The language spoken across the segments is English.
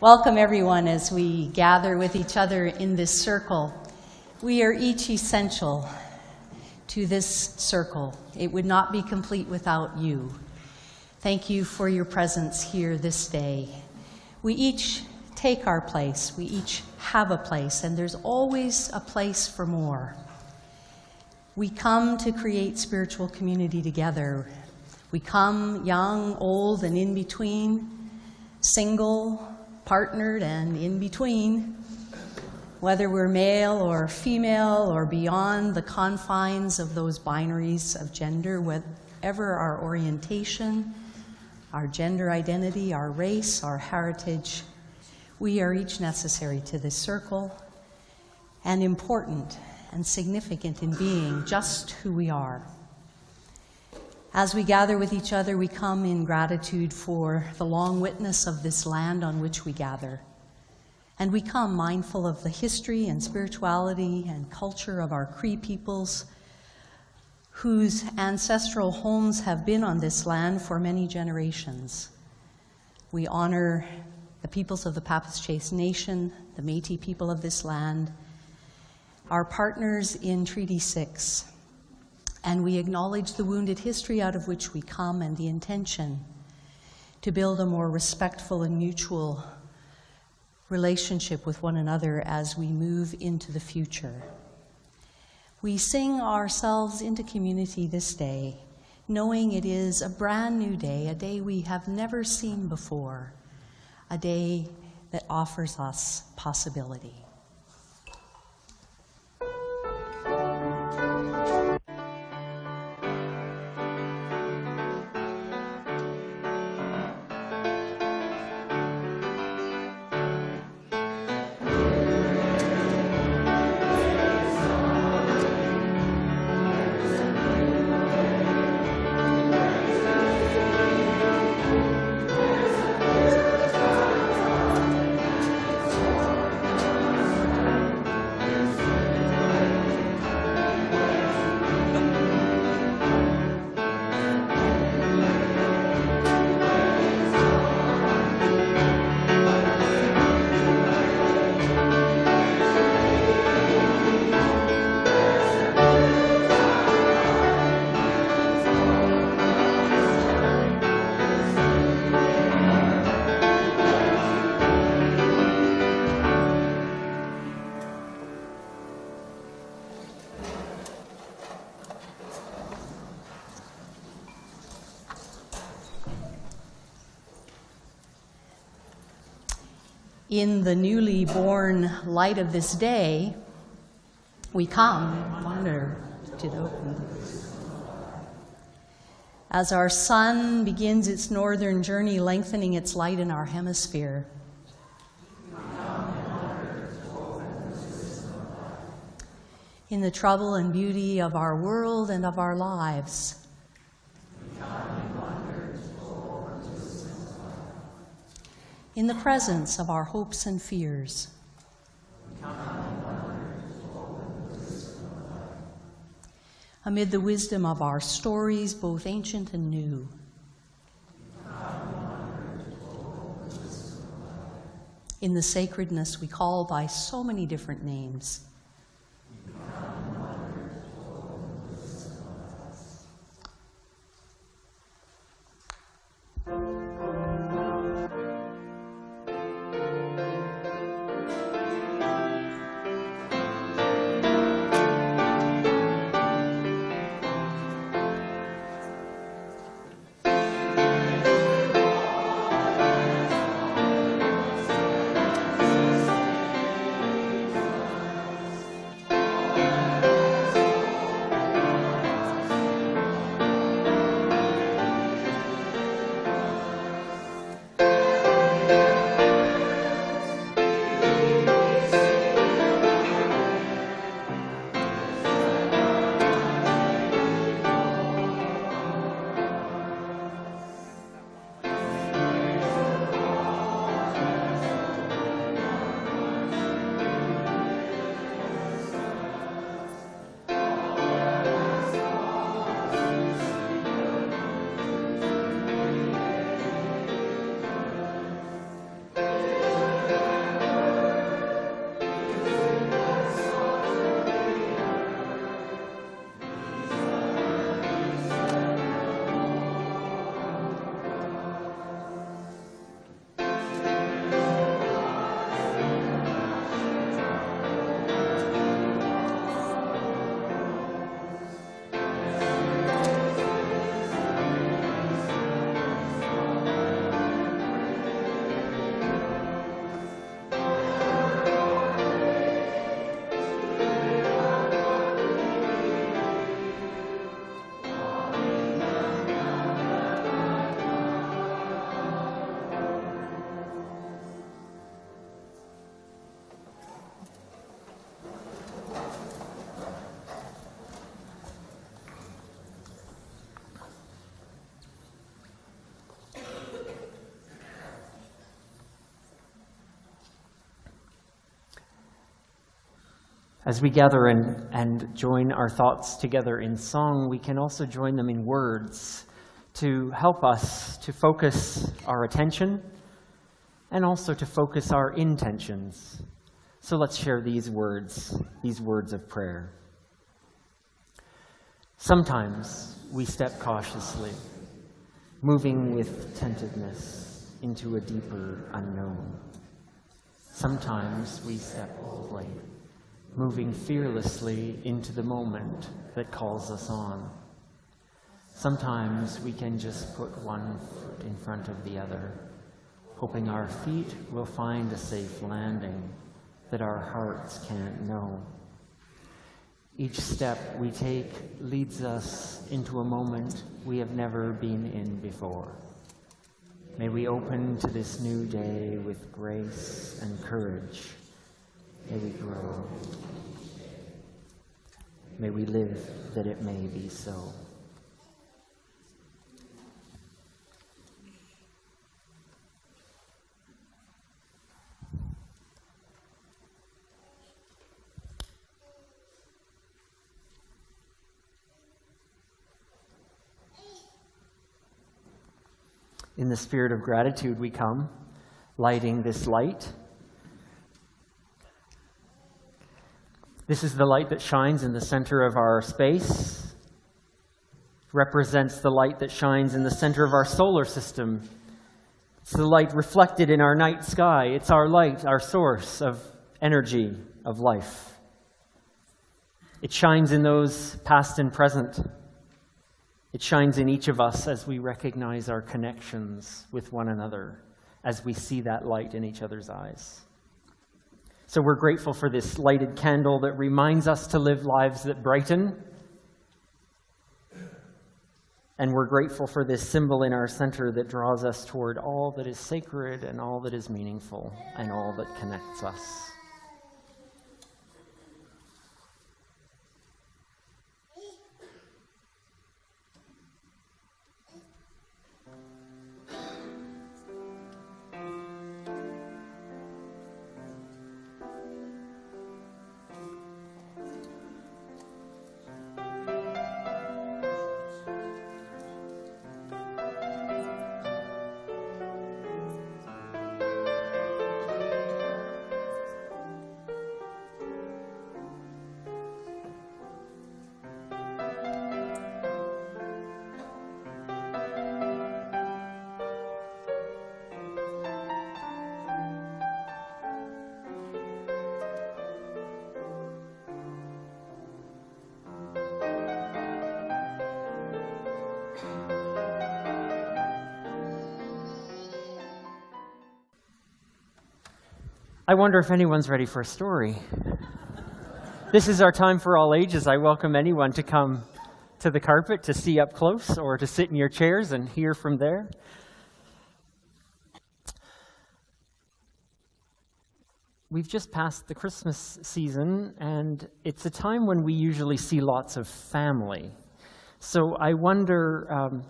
Welcome everyone as we gather with each other in this circle. We are each essential to this circle. It would not be complete without you. Thank you for your presence here this day. We each take our place. We each have a place, and there's always a place for more. We come to create spiritual community together. We come young, old, and in between, single, partnered, and in between, whether we're male or female or beyond the confines of those binaries of gender, whatever our orientation, our gender identity, our race, our heritage, we are each necessary to this circle and important and significant in being just who we are. As we gather with each other, we come in gratitude for the long witness of this land on which we gather. And we come mindful of the history and spirituality and culture of our Cree peoples, whose ancestral homes have been on this land for many generations. We honor the peoples of the Papas-Chase Nation, the Métis people of this land, our partners in Treaty 6, and we acknowledge the wounded history out of which we come and the intention to build a more respectful and mutual relationship with one another as we move into the future. We sing ourselves into community this day, knowing it is a brand new day, a day we have never seen before, a day that offers us possibility. In the newly born light of this day, we come, wonder, to open. As our sun begins its northern journey, lengthening its light in our hemisphere, in the trouble and beauty of our world and of our lives, in the presence of our hopes and fears, amid the wisdom of our stories, both ancient and new, in the sacredness we call by so many different names, As we gather and join our thoughts together in song, we can also join them in words to help us to focus our attention and also to focus our intentions. So let's share these words of prayer. Sometimes we step cautiously, moving with tentativeness into a deeper unknown. Sometimes we step boldly, moving fearlessly into the moment that calls us on. Sometimes we can just put one foot in front of the other, hoping our feet will find a safe landing that our hearts can't know. Each step we take leads us into a moment we have never been in before. May we open to this new day with grace and courage. May we grow. May we live that it may be so. In the spirit of gratitude we come, lighting this light. This is the light that shines in the center of our space, represents the light that shines in the center of our solar system. It's the light reflected in our night sky. It's our light, our source of energy, of life. It shines in those past and present. It shines in each of us as we recognize our connections with one another, as we see that light in each other's eyes. So we're grateful for this lighted candle that reminds us to live lives that brighten. And we're grateful for this symbol in our center that draws us toward all that is sacred and all that is meaningful and all that connects us. I wonder if anyone's ready for a story. This is our time for all ages. I welcome anyone to come to the carpet to see up close or to sit in your chairs and hear from there. We've just passed the Christmas season, and it's a time when we usually see lots of family. So I wonder,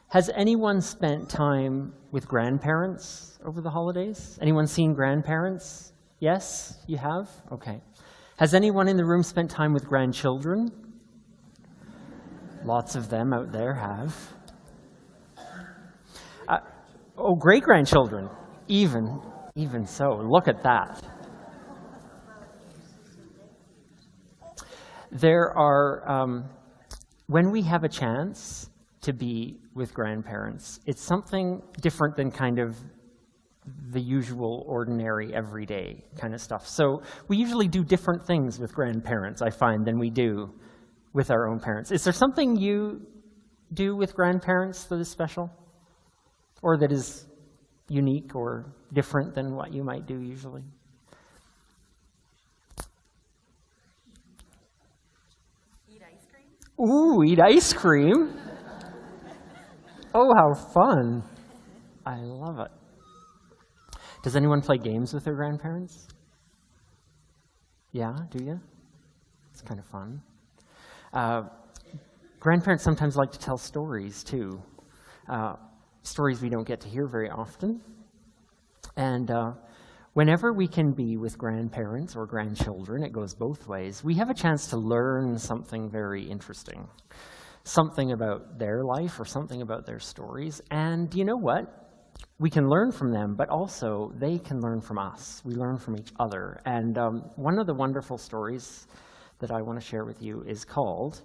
has anyone spent time with grandparents over the holidays? Anyone seen grandparents? Yes, you have? Okay. Has anyone in the room spent time with grandchildren? Lots of them out there have. Great-grandchildren, even so. Look at that. There are, when we have a chance to be with grandparents, it's something different than kind of the usual, ordinary, everyday kind of stuff. So we usually do different things with grandparents, I find, than we do with our own parents. Is there something you do with grandparents that is special? Or that is unique or different than what you might do usually? Eat ice cream? Ooh, eat ice cream? Oh, how fun. I love it. Does anyone play games with their grandparents? Yeah, do you? It's kind of fun. Grandparents sometimes like to tell stories, too. Stories we don't get to hear very often. And Whenever we can be with grandparents or grandchildren, it goes both ways, we have a chance to learn something very interesting. Something about their life or something about their stories. And you know what? We can learn from them, but also they can learn from us. We learn from each other. And one of the wonderful stories that I want to share with you is called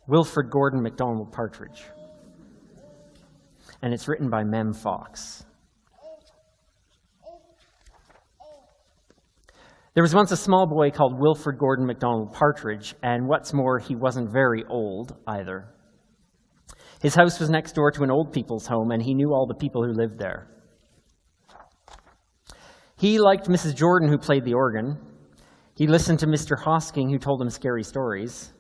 Wilfred Gordon MacDonald Partridge. And it's written by Mem Fox. There was once a small boy called Wilfred Gordon MacDonald Partridge, and what's more, he wasn't very old either. His house was next door to an old people's home, and he knew all the people who lived there. He liked Mrs. Jordan, who played the organ. He listened to Mr. Hosking, who told him scary stories.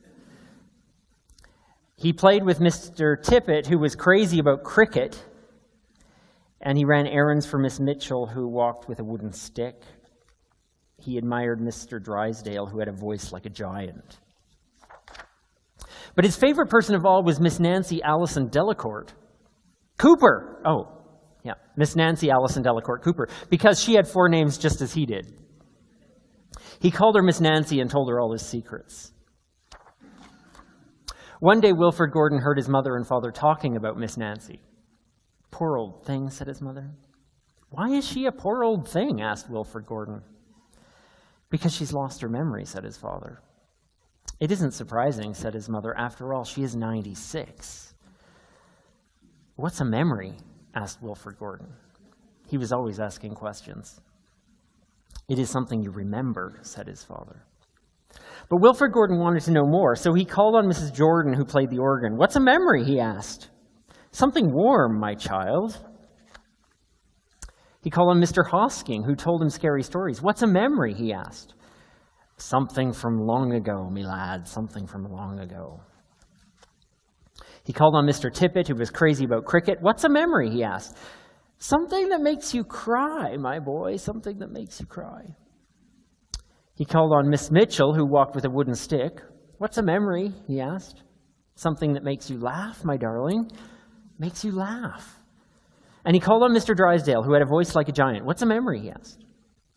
He played with Mr. Tippett, who was crazy about cricket, and he ran errands for Miss Mitchell, who walked with a wooden stick. He admired Mr. Drysdale, who had a voice like a giant. But his favorite person of all was Miss Nancy Allison Delacourt. Cooper! Oh, yeah, Miss Nancy Allison Delacourt Cooper, because she had 4 names just as he did. He called her Miss Nancy and told her all his secrets. One day, Wilfred Gordon heard his mother and father talking about Miss Nancy. Poor old thing, said his mother. Why is she a poor old thing? Asked Wilfred Gordon. Because she's lost her memory, said his father. It isn't surprising, said his mother. After all, she is 96. What's a memory? Asked Wilfred Gordon. He was always asking questions. It is something you remember, said his father. But Wilfred Gordon wanted to know more, so he called on Mrs. Jordan, who played the organ. What's a memory? He asked. Something warm, my child. He called on Mr. Hosking, who told him scary stories. What's a memory? He asked. Something from long ago, me lad, something from long ago. He called on Mr. Tippett, who was crazy about cricket. What's a memory? He asked. Something that makes you cry, my boy, something that makes you cry. He called on Miss Mitchell, who walked with a wooden stick. What's a memory? He asked. Something that makes you laugh, my darling, makes you laugh. And he called on Mr. Drysdale, who had a voice like a giant. What's a memory? He asked.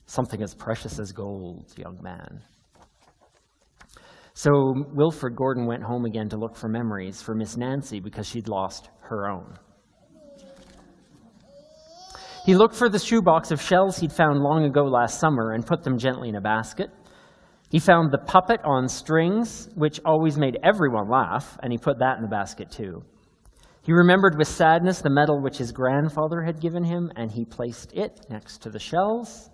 Something as precious as gold, young man. So Wilfred Gordon went home again to look for memories for Miss Nancy because she'd lost her own. He looked for the shoebox of shells he'd found long ago last summer and put them gently in a basket. He found the puppet on strings, which always made everyone laugh, and he put that in the basket too. He remembered with sadness the medal which his grandfather had given him, and he placed it next to the shells.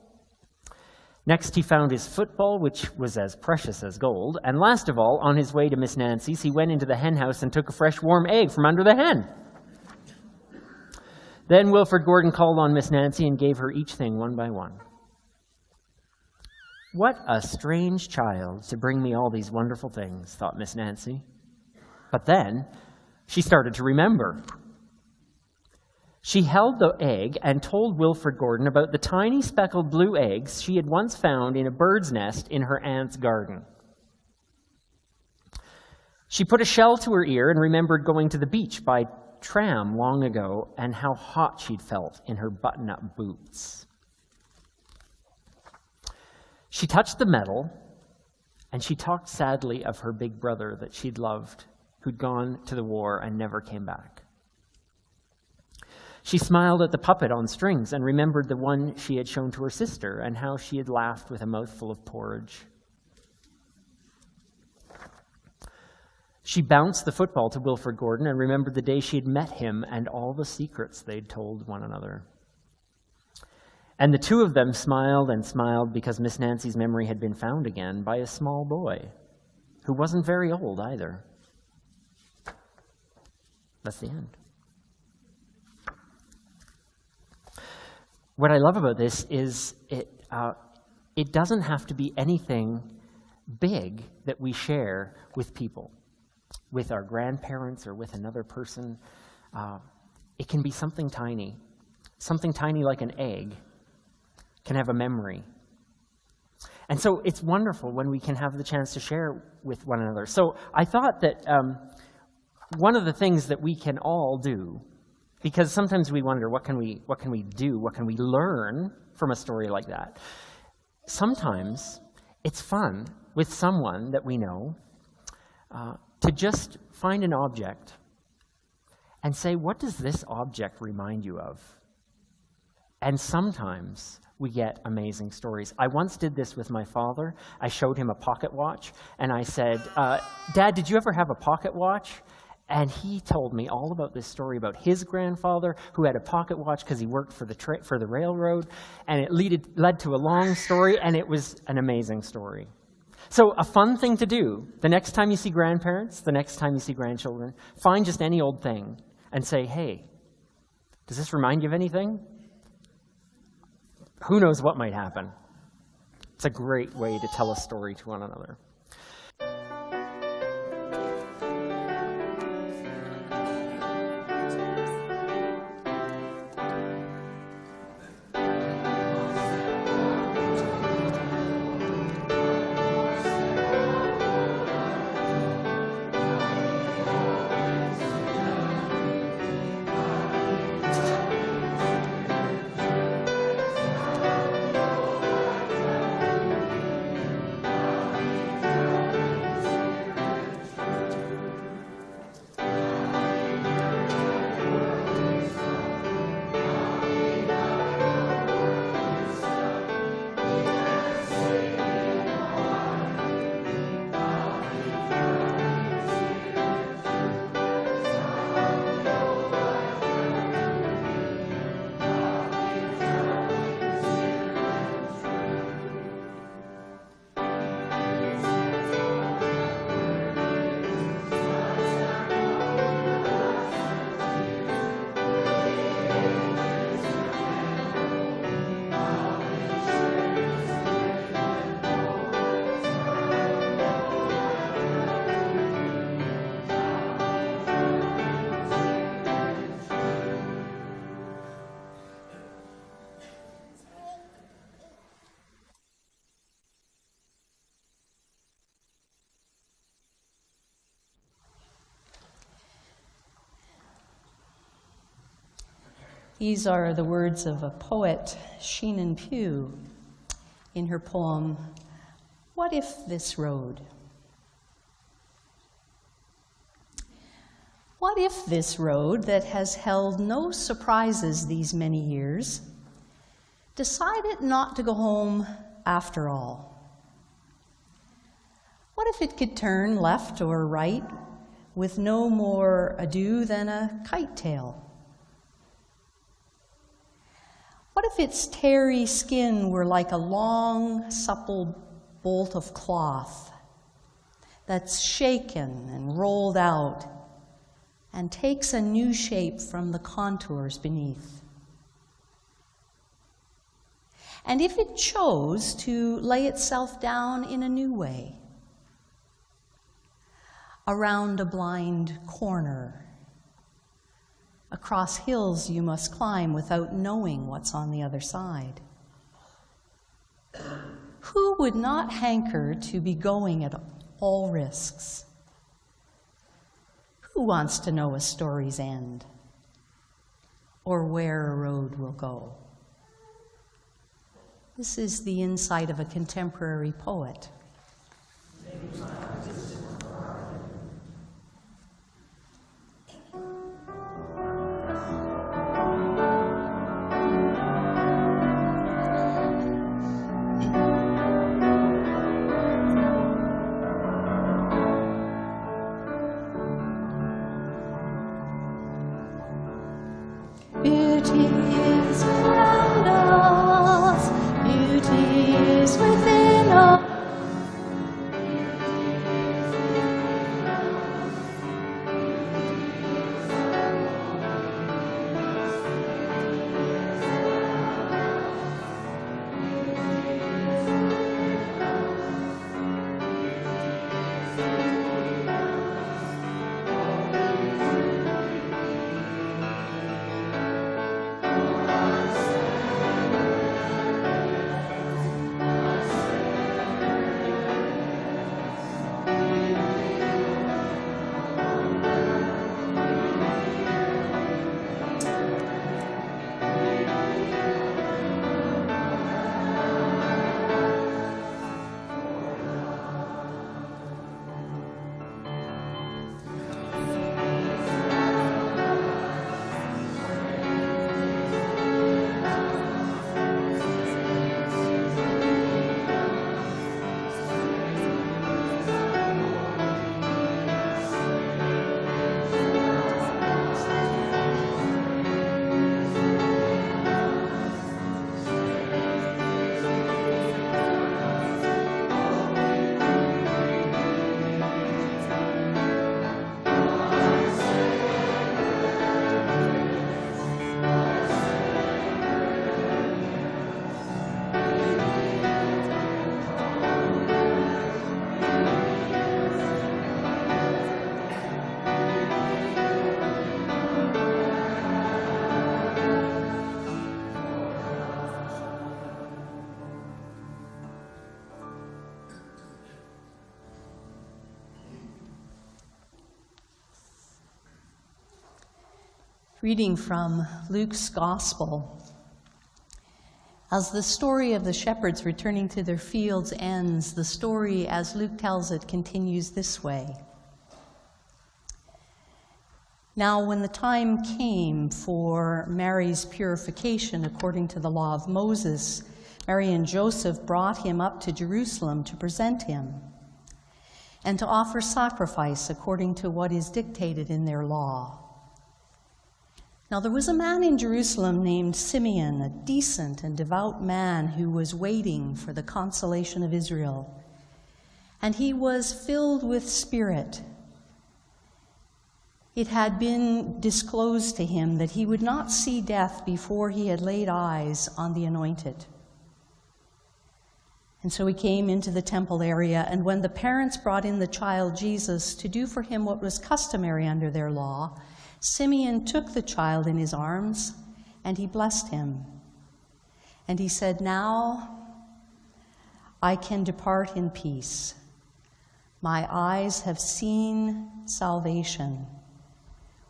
Next, he found his football, which was as precious as gold. And last of all, on his way to Miss Nancy's, he went into the hen house and took a fresh warm egg from under the hen. Then Wilfred Gordon called on Miss Nancy and gave her each thing one by one. What a strange child to bring me all these wonderful things, thought Miss Nancy. But then she started to remember. She held the egg and told Wilfred Gordon about the tiny speckled blue eggs she had once found in a bird's nest in her aunt's garden. She put a shell to her ear and remembered going to the beach by tram long ago and how hot she'd felt in her button-up boots. She touched the medal, and she talked sadly of her big brother that she'd loved, who'd gone to the war and never came back. She smiled at the puppet on strings and remembered the one she had shown to her sister and how she had laughed with a mouthful of porridge. She bounced the football to Wilfred Gordon and remembered the day she had met him and all the secrets they'd told one another. And the two of them smiled and smiled because Miss Nancy's memory had been found again by a small boy who wasn't very old either. That's the end. What I love about this is it doesn't have to be anything big that we share with people, with our grandparents or with another person. It can be something tiny like an egg can have a memory. And so it's wonderful when we can have the chance to share with one another. So I thought that one of the things that we can all do Because sometimes we wonder, what can we do? What can we learn from a story like that? Sometimes it's fun with someone that we know to just find an object and say, what does this object remind you of? And sometimes we get amazing stories. I once did this with my father. I showed him a pocket watch, and I said, Dad, did you ever have a pocket watch? And he told me all about this story about his grandfather who had a pocket watch because he worked for the railroad, and it led to a long story, and it was an amazing story. So a fun thing to do, the next time you see grandparents, the next time you see grandchildren, find just any old thing and say, hey, does this remind you of anything? Who knows what might happen? It's a great way to tell a story to one another. These are the words of a poet, Sheenan Pugh, in her poem, What If This Road? What if this road that has held no surprises these many years decided not to go home after all? What if it could turn left or right with no more ado than a kite tail? What if its tarry skin were like a long, supple bolt of cloth that's shaken and rolled out and takes a new shape from the contours beneath? And if it chose to lay itself down in a new way, around a blind corner, across hills you must climb without knowing what's on the other side. Who would not hanker to be going at all risks? Who wants to know a story's end or where a road will go? This is the insight of a contemporary poet. Beauty is around us, beauty is within us. Reading from Luke's Gospel. As the story of the shepherds returning to their fields ends, the story, as Luke tells it, continues this way. Now, when the time came for Mary's purification according to the law of Moses, Mary and Joseph brought him up to Jerusalem to present him and to offer sacrifice according to what is dictated in their law. Now there was a man in Jerusalem named Simeon, a decent and devout man who was waiting for the consolation of Israel. And he was filled with spirit. It had been disclosed to him that he would not see death before he had laid eyes on the Anointed. And so he came into the temple area, and when the parents brought in the child Jesus to do for him what was customary under their law, Simeon took the child in his arms, and he blessed him. And he said, "Now I can depart in peace. My eyes have seen salvation,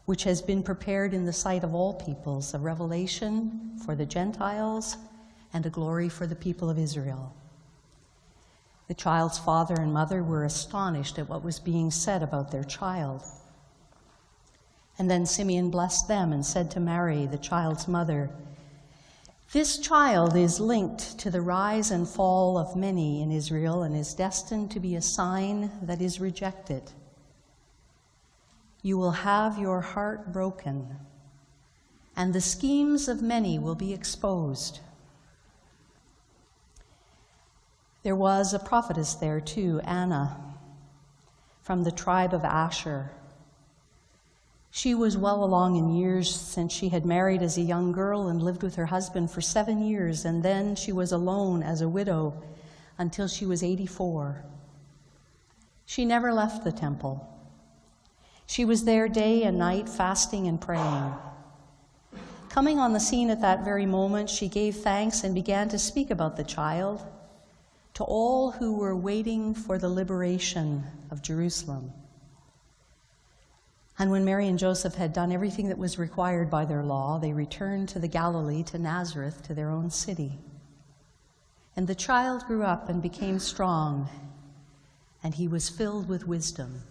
which has been prepared in the sight of all peoples, a revelation for the Gentiles and a glory for the people of Israel." The child's father and mother were astonished at what was being said about their child. And then Simeon blessed them and said to Mary, the child's mother, "This child is linked to the rise and fall of many in Israel and is destined to be a sign that is rejected. You will have your heart broken, and the schemes of many will be exposed." There was a prophetess there too, Anna, from the tribe of Asher. She was well along in years since she had married as a young girl and lived with her husband for 7 years, and then she was alone as a widow until she was 84. She never left the temple. She was there day and night, fasting and praying. Coming on the scene at that very moment, she gave thanks and began to speak about the child to all who were waiting for the liberation of Jerusalem. And when Mary and Joseph had done everything that was required by their law, they returned to the Galilee, to Nazareth, to their own city. And the child grew up and became strong, and he was filled with wisdom.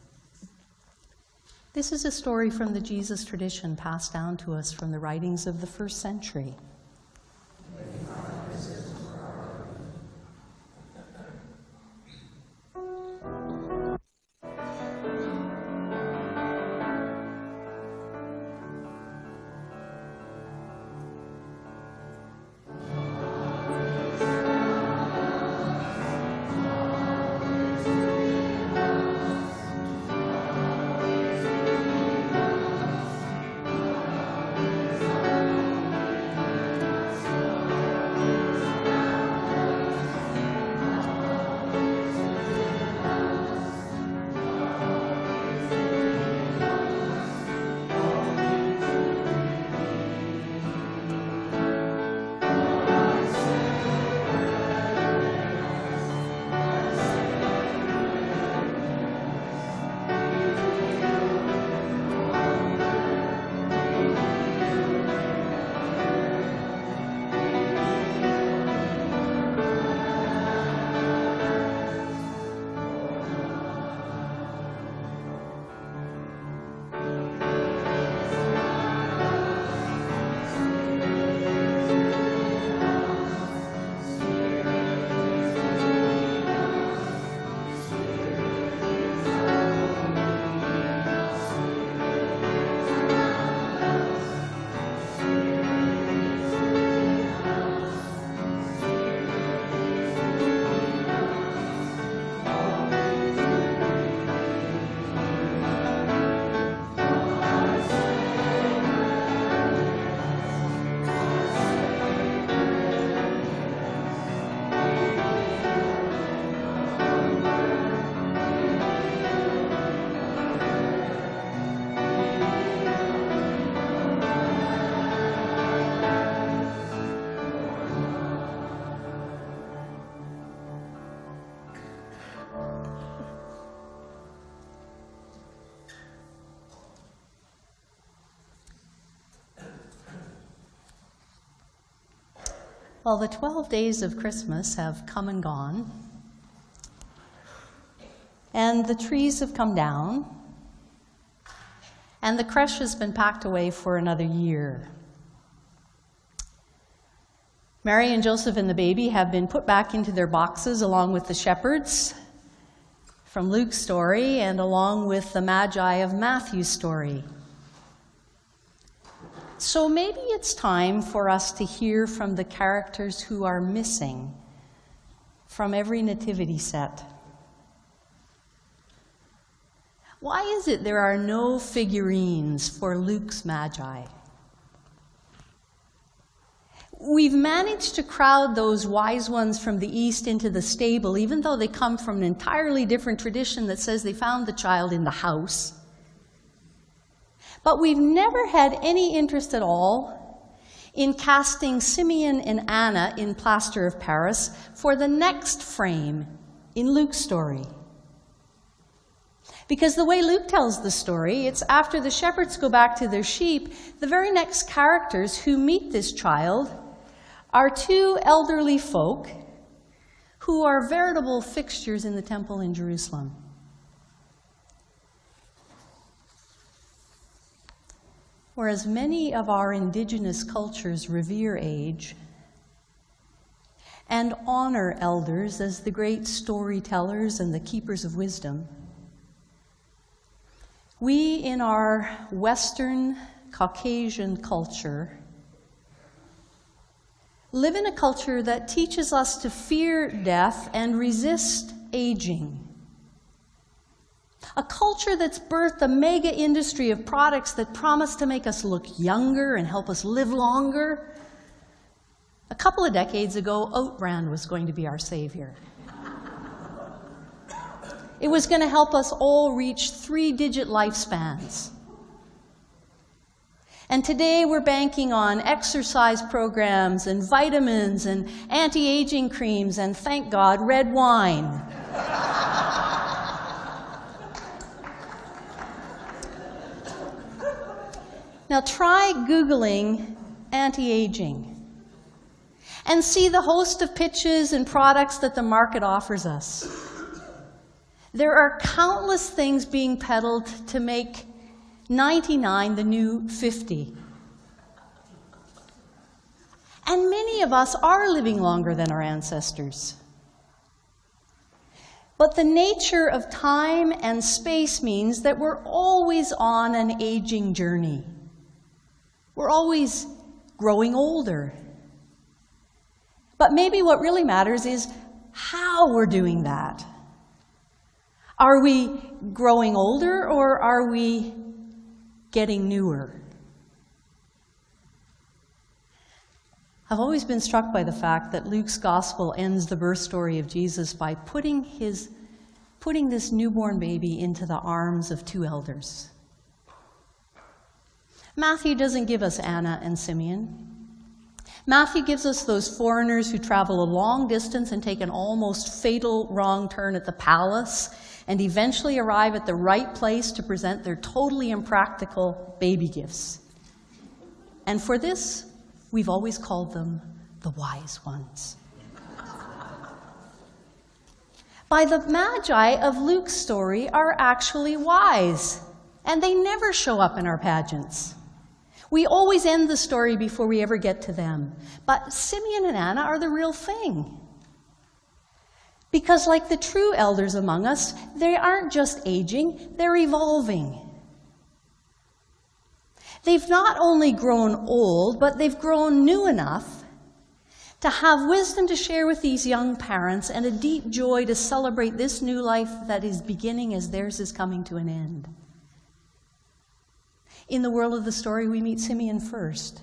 This is a story from the Jesus tradition passed down to us from the writings of the first century. Well, the 12 days of Christmas have come and gone, and the trees have come down, and the creche has been packed away for another year. Mary and Joseph and the baby have been put back into their boxes along with the shepherds from Luke's story and along with the Magi of Matthew's story. So maybe it's time for us to hear from the characters who are missing from every nativity set. Why is it there are no figurines for Luke's Magi? We've managed to crowd those wise ones from the east into the stable, even though they come from an entirely different tradition that says they found the child in the house. But we've never had any interest at all in casting Simeon and Anna in plaster of Paris for the next frame in Luke's story. Because the way Luke tells the story, it's after the shepherds go back to their sheep, the very next characters who meet this child are two elderly folk who are veritable fixtures in the temple in Jerusalem. Whereas many of our indigenous cultures revere age and honor elders as the great storytellers and the keepers of wisdom, we in our Western Caucasian culture live in a culture that teaches us to fear death and resist aging. A culture that's birthed a mega industry of products that promise to make us look younger and help us live longer. A couple of decades ago, Oat Bran was going to be our savior. It was going to help us all reach 3-digit lifespans. And today we're banking on exercise programs and vitamins and anti-aging creams and, thank God, red wine. Now try Googling anti-aging and see the host of pitches and products that the market offers us. There are countless things being peddled to make 99 the new 50. And many of us are living longer than our ancestors. But the nature of time and space means that we're always on an aging journey. We're always growing older. But maybe what really matters is how we're doing that. Are we growing older or are we getting newer? I've always been struck by the fact that Luke's gospel ends the birth story of Jesus by putting this newborn baby into the arms of two elders. Matthew doesn't give us Anna and Simeon. Matthew gives us those foreigners who travel a long distance and take an almost fatal wrong turn at the palace and eventually arrive at the right place to present their totally impractical baby gifts. And for this, we've always called them the wise ones. By the Magi of Luke's story are actually wise, and they never show up in our pageants. We always end the story before we ever get to them. But Simeon and Anna are the real thing. Because like the true elders among us, they aren't just aging, they're evolving. They've not only grown old, but they've grown new enough to have wisdom to share with these young parents and a deep joy to celebrate this new life that is beginning as theirs is coming to an end. In the world of the story, we meet Simeon first.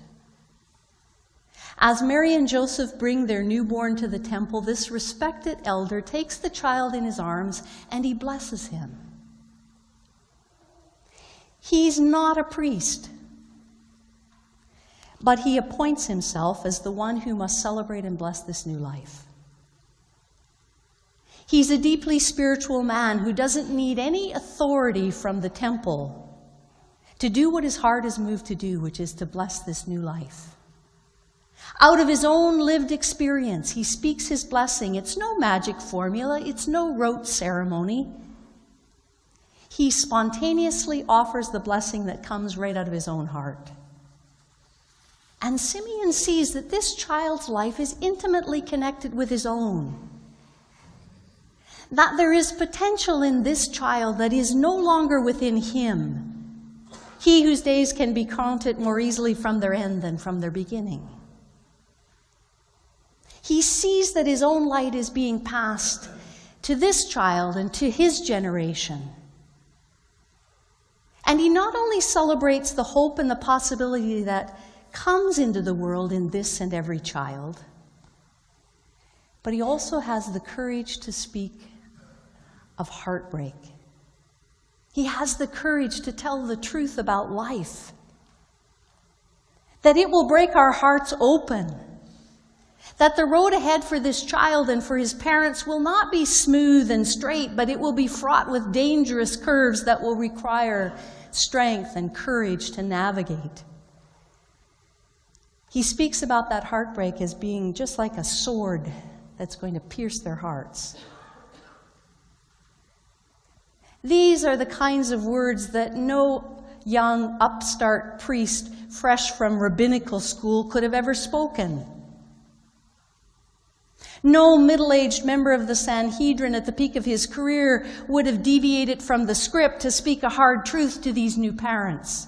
As Mary and Joseph bring their newborn to the temple, this respected elder takes the child in his arms and he blesses him. He's not a priest, but he appoints himself as the one who must celebrate and bless this new life. He's a deeply spiritual man who doesn't need any authority from the temple to do what his heart is moved to do, which is to bless this new life. Out of his own lived experience, he speaks his blessing. It's no magic formula. It's no rote ceremony. He spontaneously offers the blessing that comes right out of his own heart. And Simeon sees that this child's life is intimately connected with his own. That there is potential in this child that is no longer within him. He whose days can be counted more easily from their end than from their beginning. He sees that his own light is being passed to this child and to his generation. And he not only celebrates the hope and the possibility that comes into the world in this and every child, but he also has the courage to speak of heartbreak. He has the courage to tell the truth about life, that it will break our hearts open, that the road ahead for this child and for his parents will not be smooth and straight, but it will be fraught with dangerous curves that will require strength and courage to navigate. He speaks about that heartbreak as being just like a sword that's going to pierce their hearts. These are the kinds of words that no young upstart priest fresh from rabbinical school could have ever spoken. No middle-aged member of the Sanhedrin at the peak of his career would have deviated from the script to speak a hard truth to these new parents.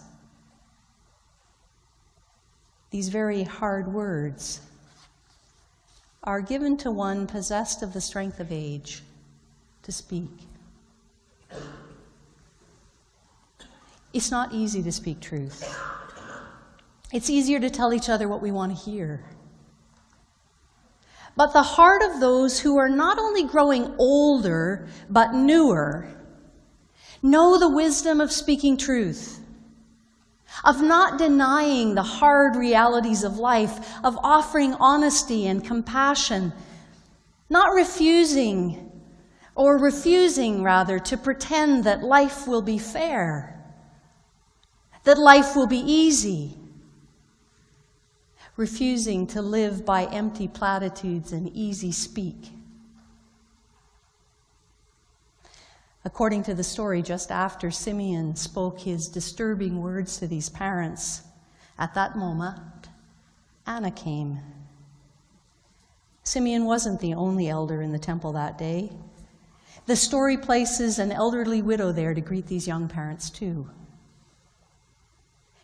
These very hard words are given to one possessed of the strength of age to speak. It's not easy to speak truth. It's easier to tell each other what we want to hear. But the heart of those who are not only growing older, but newer, know the wisdom of speaking truth, of not denying the hard realities of life, of offering honesty and compassion, not refusing to pretend that life will be fair, that life will be easy, refusing to live by empty platitudes and easy speak. According to the story, just after Simeon spoke his disturbing words to these parents, at that moment, Anna came. Simeon wasn't the only elder in the temple that day. The story places an elderly widow there to greet these young parents too.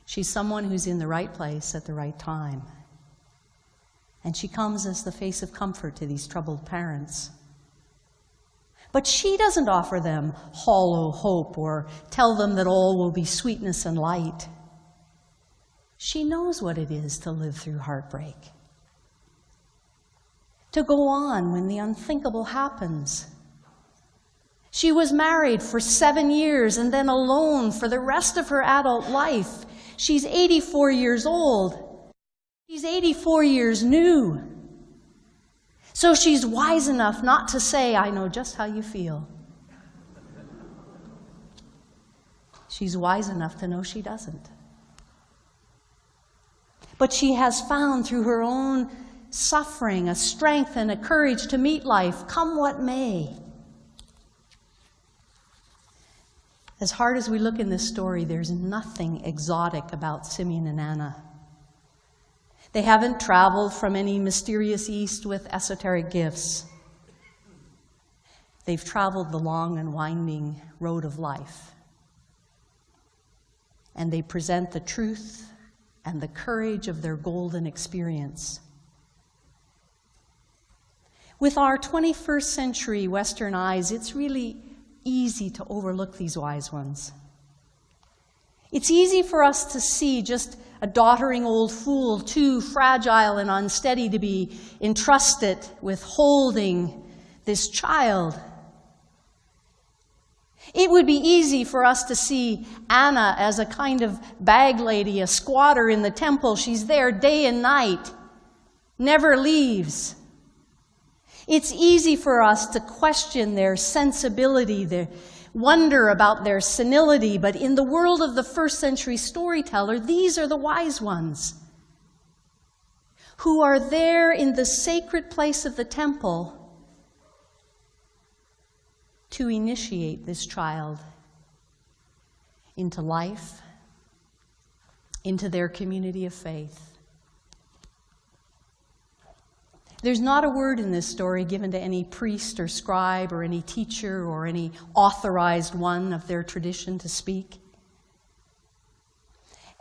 She's someone who's in the right place at the right time. And she comes as the face of comfort to these troubled parents. But she doesn't offer them hollow hope or tell them that all will be sweetness and light. She knows what it is to live through heartbreak, to go on when the unthinkable happens. She was married for 7 years and then alone for the rest of her adult life. She's 84 years old. She's 84 years new. So she's wise enough not to say, "I know just how you feel." She's wise enough to know she doesn't. But she has found through her own suffering a strength and a courage to meet life, come what may. As hard as we look in this story, there's nothing exotic about Simeon and Anna. They haven't traveled from any mysterious east with esoteric gifts. They've traveled the long and winding road of life. And they present the truth and the courage of their golden experience. With our 21st century Western eyes, it's really easy to overlook these wise ones. It's easy for us to see just a doddering old fool, too fragile and unsteady to be entrusted with holding this child. It would be easy for us to see Anna as a kind of bag lady, a squatter in the temple. She's there day and night, never leaves. It's easy for us to question their sensibility, their wonder about their senility, but in the world of the first century storyteller, these are the wise ones who are there in the sacred place of the temple to initiate this child into life, into their community of faith. There's not a word in this story given to any priest or scribe or any teacher or any authorized one of their tradition to speak.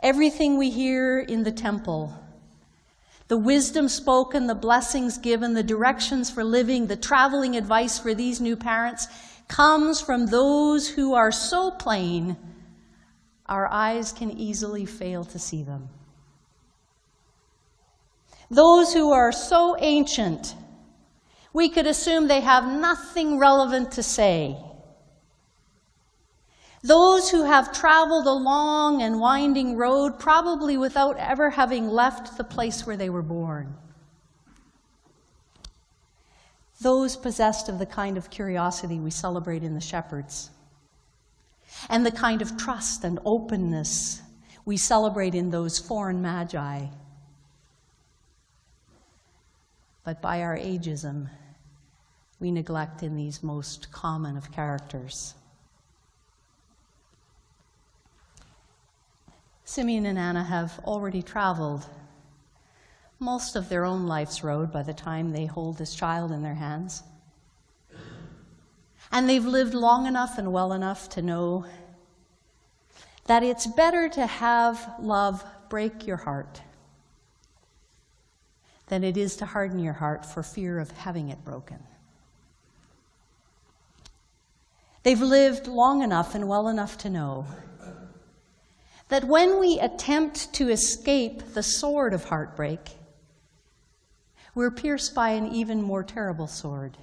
Everything we hear in the temple, the wisdom spoken, the blessings given, the directions for living, the traveling advice for these new parents, comes from those who are so plain, our eyes can easily fail to see them. Those who are so ancient, we could assume they have nothing relevant to say. Those who have traveled a long and winding road, probably without ever having left the place where they were born. Those possessed of the kind of curiosity we celebrate in the shepherds, and the kind of trust and openness we celebrate in those foreign magi. But by our ageism, we neglect in these most common of characters. Simeon and Anna have already traveled most of their own life's road by the time they hold this child in their hands. And they've lived long enough and well enough to know that it's better to have love break your heart than it is to harden your heart for fear of having it broken. They've lived long enough and well enough to know that when we attempt to escape the sword of heartbreak, we're pierced by an even more terrible sword.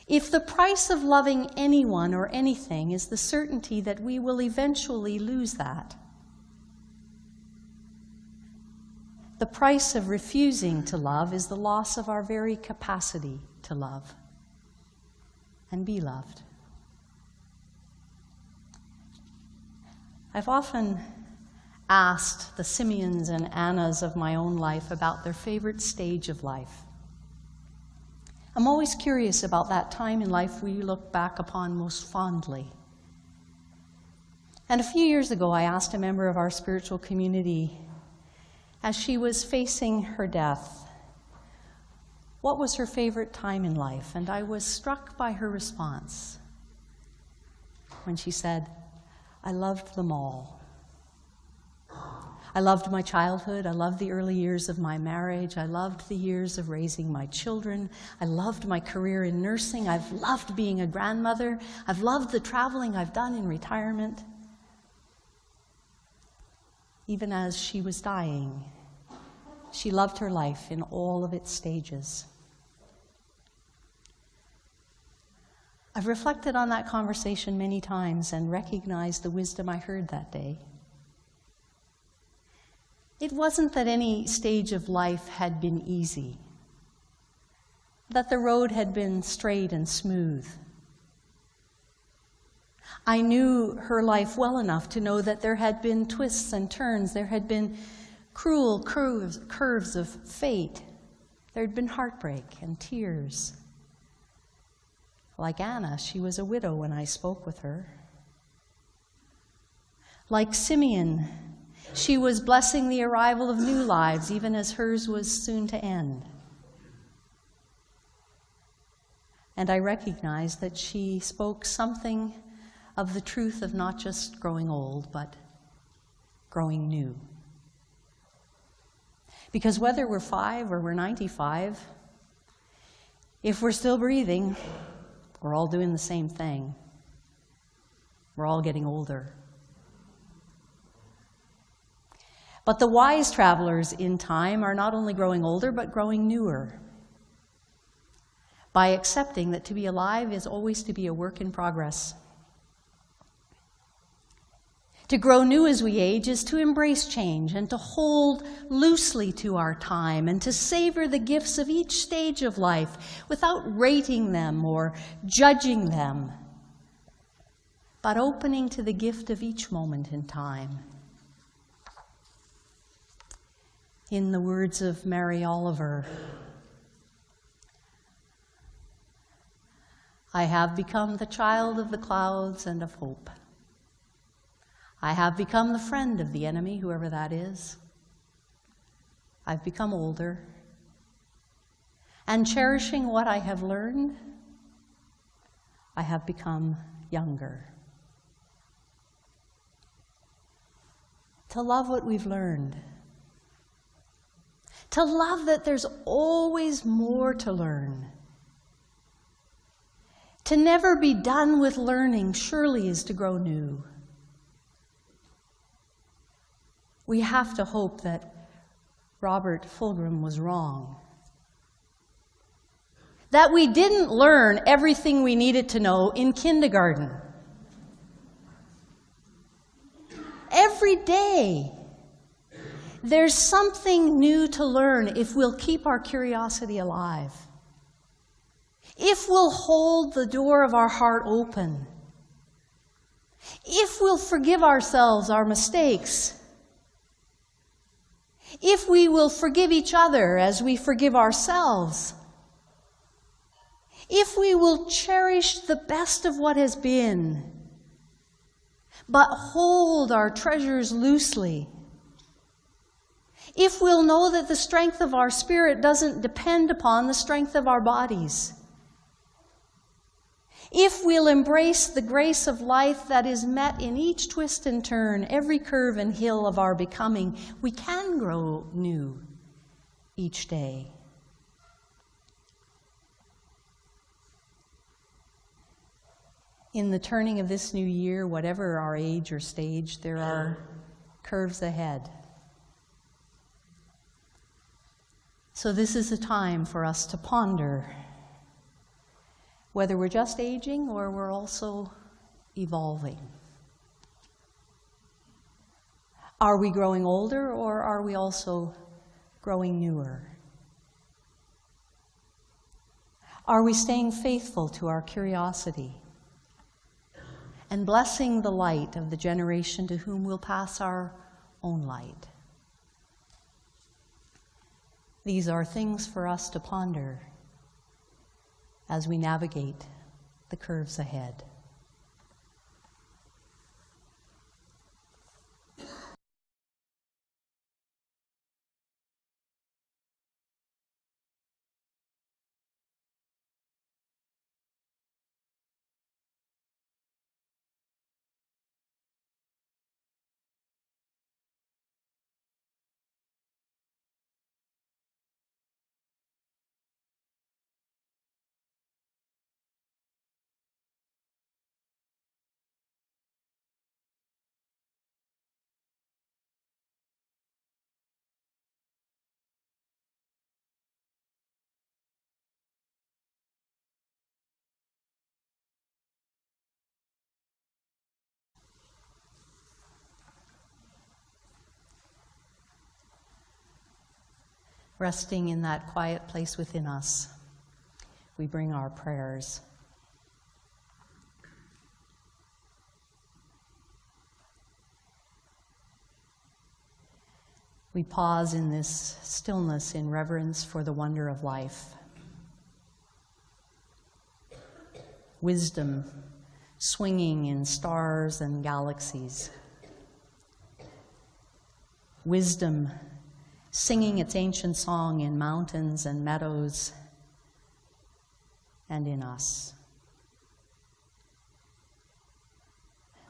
If the price of loving anyone or anything is the certainty that we will eventually lose that, the price of refusing to love is the loss of our very capacity to love and be loved. I've often asked the Simeons and Annas of my own life about their favorite stage of life. I'm always curious about that time in life we look back upon most fondly. And a few years ago, I asked a member of our spiritual community, as she was facing her death, what was her favorite time in life? And I was struck by her response when she said, I loved them all. I loved my childhood. I loved the early years of my marriage. I loved the years of raising my children. I loved my career in nursing. I've loved being a grandmother. I've loved the traveling I've done in retirement. Even as she was dying, she loved her life in all of its stages. I've reflected on that conversation many times and recognized the wisdom I heard that day. It wasn't that any stage of life had been easy, that the road had been straight and smooth. I knew her life well enough to know that there had been twists and turns, there had been cruel curves of fate, there had been heartbreak and tears. Like Anna, she was a widow when I spoke with her. Like Simeon, she was blessing the arrival of new lives, even as hers was soon to end. And I recognized that she spoke something of the truth of not just growing old, but growing new. Because whether we're 5 or we're 95, if we're still breathing, we're all doing the same thing. We're all getting older. But the wise travelers in time are not only growing older, but growing newer, by accepting that to be alive is always to be a work in progress. To grow new as we age is to embrace change and to hold loosely to our time and to savor the gifts of each stage of life without rating them or judging them, but opening to the gift of each moment in time. In the words of Mary Oliver, I have become the child of the clouds and of hope. I have become the friend of the enemy, whoever that is. I've become older. And cherishing what I have learned, I have become younger. To love what we've learned. To love that there's always more to learn. To never be done with learning surely is to grow new. We have to hope that Robert Fulghum was wrong. That we didn't learn everything we needed to know in kindergarten. Every day, there's something new to learn if we'll keep our curiosity alive. If we'll hold the door of our heart open. If we'll forgive ourselves our mistakes. If we will forgive each other as we forgive ourselves. If we will cherish the best of what has been, but hold our treasures loosely. If we'll know that the strength of our spirit doesn't depend upon the strength of our bodies. If we'll embrace the grace of life that is met in each twist and turn, every curve and hill of our becoming, we can grow new each day. In the turning of this new year, whatever our age or stage, there are curves ahead. So this is a time for us to ponder whether we're just aging or we're also evolving. Are we growing older or are we also growing newer? Are we staying faithful to our curiosity and blessing the light of the generation to whom we'll pass our own light? These are things for us to ponder as we navigate the curves ahead. Resting in that quiet place within us, we bring our prayers. We pause in this stillness in reverence for the wonder of life. Wisdom swinging in stars and galaxies. Wisdom singing its ancient song in mountains and meadows and in us.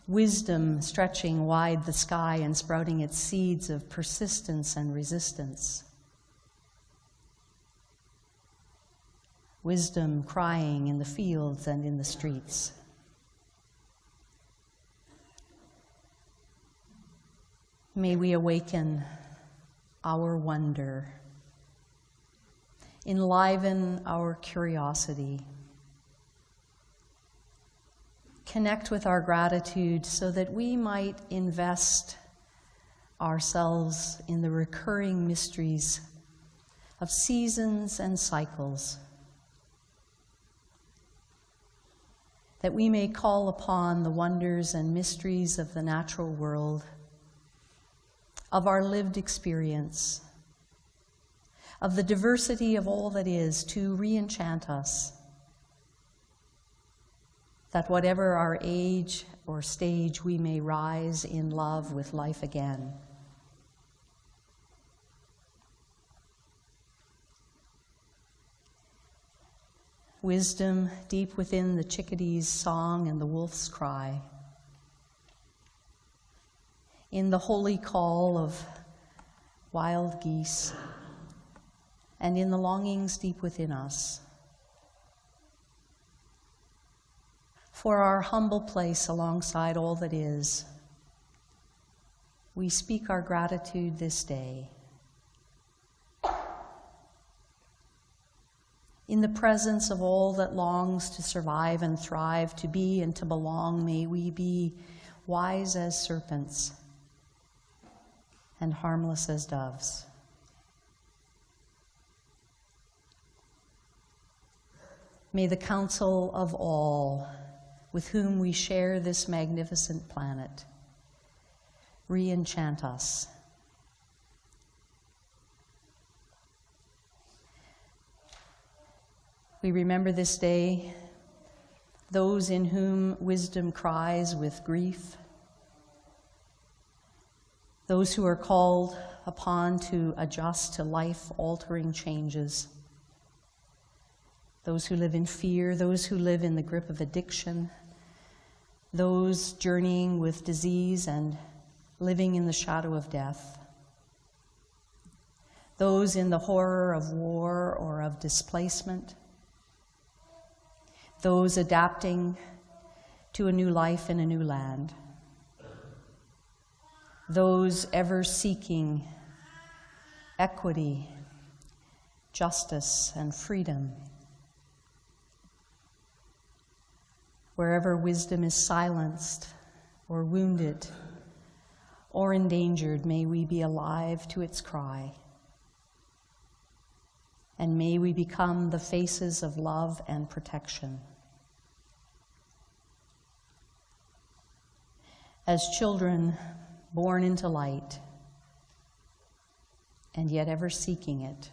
Wisdom stretching wide the sky and sprouting its seeds of persistence and resistance. Wisdom crying in the fields and in the streets. May we awaken our wonder, enliven our curiosity, connect with our gratitude so that we might invest ourselves in the recurring mysteries of seasons and cycles, that we may call upon the wonders and mysteries of the natural world, of our lived experience, of the diversity of all that is, to re-enchant us, that whatever our age or stage, we may rise in love with life again. Wisdom deep within the chickadee's song and the wolf's cry, in the holy call of wild geese, and in the longings deep within us, for our humble place alongside all that is, we speak our gratitude this day. In the presence of all that longs to survive and thrive, to be and to belong, may we be wise as serpents and harmless as doves. May the counsel of all with whom we share this magnificent planet re-enchant us. We remember this day those in whom wisdom cries with grief, those who are called upon to adjust to life-altering changes, those who live in fear, those who live in the grip of addiction, those journeying with disease and living in the shadow of death, those in the horror of war or of displacement, those adapting to a new life in a new land, those ever seeking equity, justice, and freedom. Wherever wisdom is silenced or wounded or endangered, may we be alive to its cry. And may we become the faces of love and protection. As children born into light, and yet ever seeking it,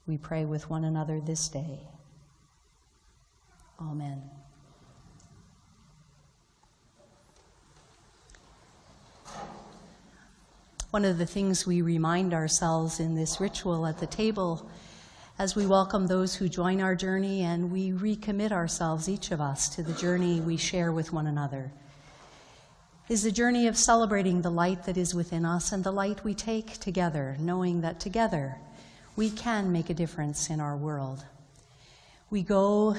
we pray with one another this day. Amen. One of the things we remind ourselves in this ritual at the table as we welcome those who join our journey and we recommit ourselves, each of us, to the journey we share with one another, is the journey of celebrating the light that is within us and the light we take together, knowing that together we can make a difference in our world. We go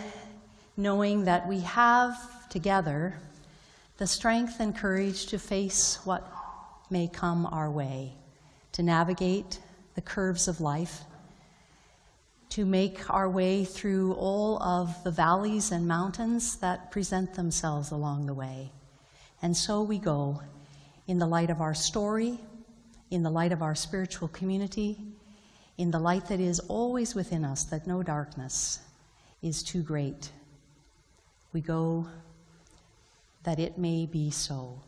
knowing that we have together the strength and courage to face what may come our way, to navigate the curves of life, to make our way through all of the valleys and mountains that present themselves along the way. And so we go in the light of our story, in the light of our spiritual community, in the light that is always within us, that no darkness is too great. We go that it may be so.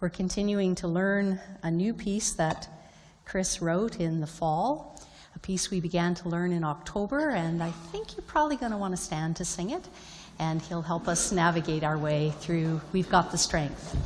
We're continuing to learn a new piece that Chris wrote in the fall, a piece we began to learn in October, and I think you're probably going to want to stand to sing it, and he'll help us navigate our way through We've Got the Strength.